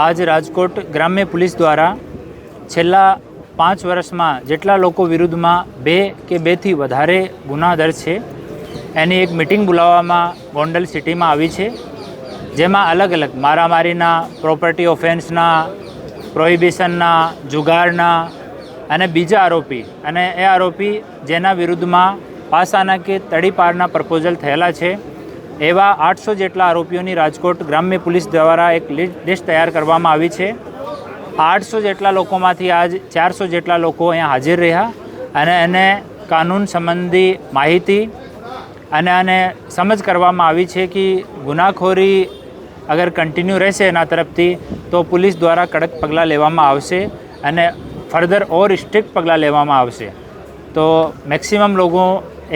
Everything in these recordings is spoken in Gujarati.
આજ રાજકોટ ગ્રામ્ય પોલીસ દ્વારા છેલ્લા 5 વર્ષમાં જેટલા લોકો વિરુદ્ધમાં 2 કે 2થી વધારે ગુના દર્જ છે એની એક મિટિંગ બોલાવવામાં ગોંડલ સિટીમાં આવી છે, જેમાં અલગ અલગ મારામારીના, પ્રોપર્ટી ઓફેન્સના, પ્રોહિબિશનના, જુગારના અને બીજા આરોપી અને એ આરોપી જેના વિરુદ્ધમાં પાસાના કે તડીપારના પ્રપોઝલ થયેલા છે એવા 800 જેટલા આરોપીઓની રાજકોટ ગ્રામ્ય પોલીસ દ્વારા એક લિસ્ટ તૈયાર કરવામાં આવી છે। 800 જેટલા લોકોમાંથી આજ 400 જેટલા લોકો અહીંયા હાજર રહ્યા અને એને કાનૂન સંબંધી માહિતી અને સમજ કરવામાં આવી છે કે ગુનાખોરી અગર કન્ટિન્યુ રહેશે એના તરફથી તો પોલીસ દ્વારા કડક પગલાં લેવામાં આવશે અને ફર્ધર ઓર સ્ટ્રિક્ટ પગલાં લેવામાં આવશે। તો મેક્સિમમ લોકો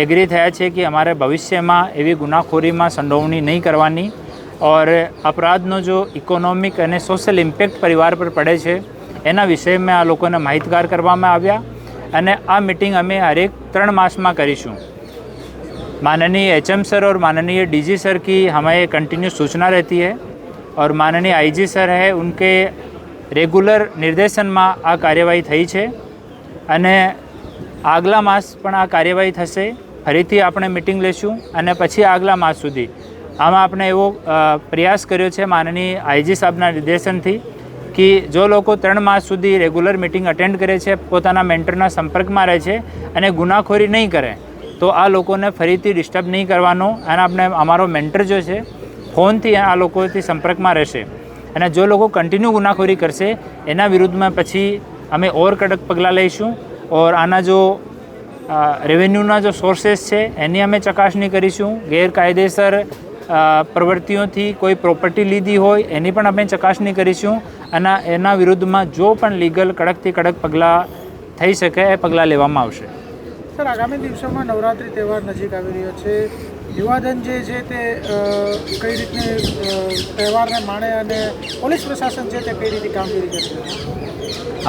एग्री થયા છે કે हमारे भविष्य में एवी गुनाखोरी में संडोवनी नहीं करवानी और अपराधनो जो इकोनॉमिक और सोशल इम्पेक्ट परिवार पर पड़े છે એના વિષય में आ लोगों माहितगार કરવામાં આવ્યા અને આ मीटिंग અમે हरेक 3 मास में करीशूँ। माननीय HM सर और माननीय DG सर की हमें कंटिन्यू सूचना रहती है और माननीय IG सर है उनके रेगुलर निर्देशन में आ कार्यवाही थी है અને આગલા માસ પણ આ કાર્યવાહી થશે। ફરીથી આપણે મિટિંગ લેશું અને પછી આગલા માસ સુધી આમાં આપણે એવો પ્રયાસ કર્યો છે માનનીય IG સાહેબના નિર્દેશનથી કે જો લોકો 3 માસ સુધી રેગ્યુલર મિટિંગ અટેન્ડ કરે છે, પોતાના મેન્ટરના સંપર્કમાં રહે છે અને ગુનાખોરી નહીં કરે તો આ લોકોને ફરીથી ડિસ્ટર્બ નહીં કરવાનો અને આપણે અમારો મેન્ટર જો છે ફોનથી આ લોકોથી સંપર્કમાં રહેશે અને જો લોકો કન્ટિન્યુ ગુનાખોરી કરશે એના વિરુદ્ધમાં પછી અમે ઓર કડક પગલાં લઈશું और आना जो रेवेन्यूना जो सोर्सेस है एनी अमे चकासणी करीशूँ। गैरकायदेसर प्रवृत्तिओंथी कोई प्रॉपर्टी लीधी होय एनी पण अमे चकासणी करीशूँ અને એના વિરુદ્ધમાં जो पण लीगल कड़कथी कड़क पगलां થઈ શકે એ પગલાં લેવામાં આવશે। સર, આગામી દિવસોમાં નવરાત્રિ તહેવાર નજીક આવી રહ્યો છે, યુવાધન જે છે તે કઈ રીતે તહેવારને માણે અને પોલીસ પ્રશાસન છે તે કઈ રીતે કામગીરી કરશે?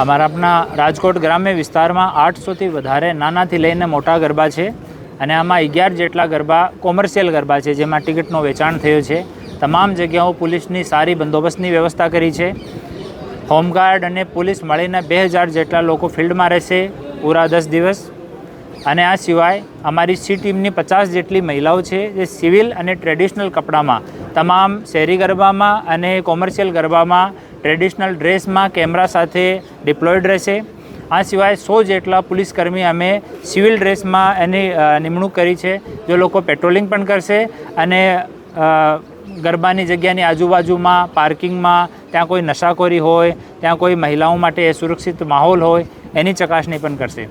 અમારા આપણા રાજકોટ ગ્રામ્ય વિસ્તારમાં 800થી વધારે નાનાથી લઈને મોટા ગરબા છે અને આમાં 11 જેટલા ગરબા કોમર્શિયલ ગરબા છે જેમાં ટિકિટનું વેચાણ થયું છે। તમામ જગ્યાઓ પોલીસની સારી બંદોબસ્તની વ્યવસ્થા કરી છે। હોમગાર્ડ અને પોલીસ મળીને 2000 જેટલા લોકો ફિલ્ડમાં રહેશે પૂરા 10 દિવસ અને આ સિવાય અમારી સી ટીમની 50 જેટલી મહિલાઓ છે જે સિવિલ અને ટ્રેડિશનલ કપડામાં તમામ શહેરી ગરબામાં અને કોમર્શિયલ ગરબામાં ટ્રેડિશનલ ડ્રેસમાં કેમેરા સાથે ડિપ્લોયડ રહેશે। આ સિવાય 100 જેટલા પોલીસકર્મી અમે સિવિલ ડ્રેસમાં એની નિમણૂક કરી છે જે લોકો પેટ્રોલિંગ પણ કરશે અને ગરબાની જગ્યાની આજુબાજુમાં પાર્કિંગમાં ત્યાં કોઈ નશાખોરી હોય, ત્યાં કોઈ મહિલાઓ માટે સુરક્ષિત માહોલ હોય એની ચકાસણી પણ કરશે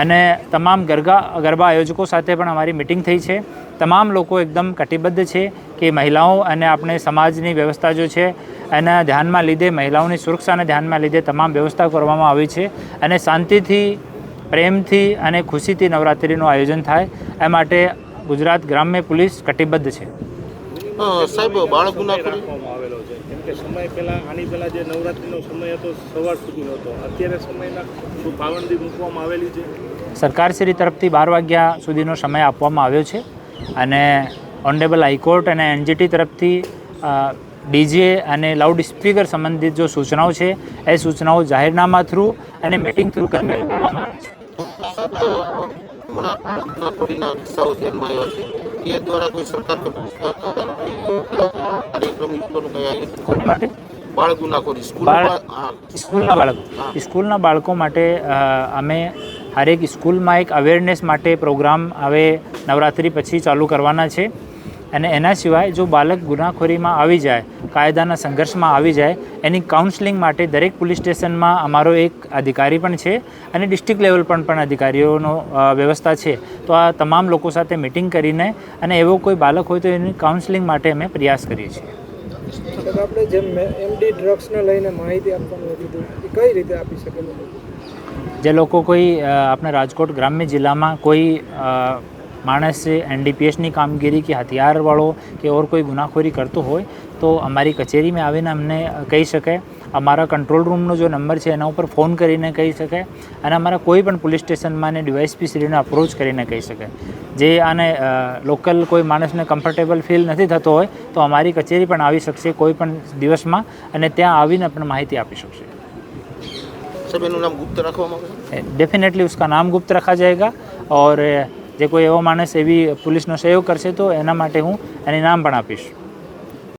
અને તમામ ગરબા આયોજકો સાથે પણ અમારી મિટિંગ થઈ છે। તમામ લોકો એકદમ કટિબદ્ધ છે કે મહિલાઓ અને આપણે સમાજની વ્યવસ્થા જો છે એના ધ્યાનમાં લીધે, મહિલાઓની સુરક્ષાને ધ્યાનમાં લીધે તમામ વ્યવસ્થા કરવામાં આવી છે અને શાંતિથી, પ્રેમથી અને ખુશીથી નવરાત્રિનું આયોજન થાય એ માટે ગુજરાત ગ્રામ્ય પોલીસ કટિબદ્ધ છે। સાહેબ, બાળ ગુનાખોરી આવેલો છે કેમ કે સમય પહેલાં આની પહેલાં જે નવરાત્રિનો સમય હતો સવાર સુધીનો હતો, અત્યારે સમયના શું પાબંદી મૂકવામાં આવેલી છે? સરકારશ્રી તરફથી 12 વાગ્યા સુધીનો સમય આપવામાં આવ્યો છે અને ઓનરેબલ હાઈકોર્ટ અને NGT તરફથી ડીજે અને લાઉડ સ્પીકર સંબંધિત જો સૂચનાઓ છે એ સૂચનાઓ જાહેરનામા થ્રુ અને મીટિંગ થ્રુ કરવામાં આવે છે। સ્કૂલના બાળકો માટે અમે હરેક સ્કૂલમાં એક અવેરનેસ માટે પ્રોગ્રામ હવે નવરાત્રિ પછી ચાલુ કરવાના છે અને એના સિવાય જો બાળક ગુનાખોરીમાં આવી જાય, કાયદાના સંઘર્ષમાં આવી જાય એની કાઉન્સેલિંગ માટે દરેક પોલીસ સ્ટેશનમાં અમારો એક અધિકારી પણ છે અને ડિસ્ટ્રિક્ટ લેવલ પર પણ અધિકારીઓનો વ્યવસ્થા છે। તો આ તમામ લોકો સાથે મિટિંગ કરીને અને એવો કોઈ બાળક હોય તો એની કાઉન્સેલિંગ માટે અમે પ્રયાસ કરીએ છીએ। આપણે જેમ MD ડ્રગ્સને લઈને માહિતી આપવાનું કીધું એ કઈ રીતે આપી શકે? જે લોકો કોઈ આપણા રાજકોટ ગ્રામ્ય જિલ્લામાં કોઈ માણસ NDPSની કામગીરી કે હથિયારવાળો કે ઓર કોઈ ગુનાખોરી કરતો હોય તો અમારી કચેરીમાં આવીને અમને કહી શકે. અમારા કંટ્રોલ રૂમનો જો નંબર છે એના ઉપર ફોન કરીને કહી શકે અને અમારા કોઈ પણ પોલીસ સ્ટેશનમાં ને ડીવાયએસપી શ્રીને અપ્રોચ કરીને કહી શકે. જે આને લોકલ કોઈ માણસને કમ્ફર્ટેબલ ફીલ નથી થતો હોય તો અમારી કચેરી પણ આવી શકશે કોઈ પણ દિવસમાં અને ત્યાં આવીને પણ માહિતી આપી શકશે. સાહેબ એનું નામ ગુપ્ત રાખવામાં આવે? डेफिनेटली उसका नाम गुप्त रखा जाएगा और જે કોઈ એવો માણસ એવી પોલીસનો સહયોગ કરશે તો એના માટે હું એની નામ પણ આપીશ.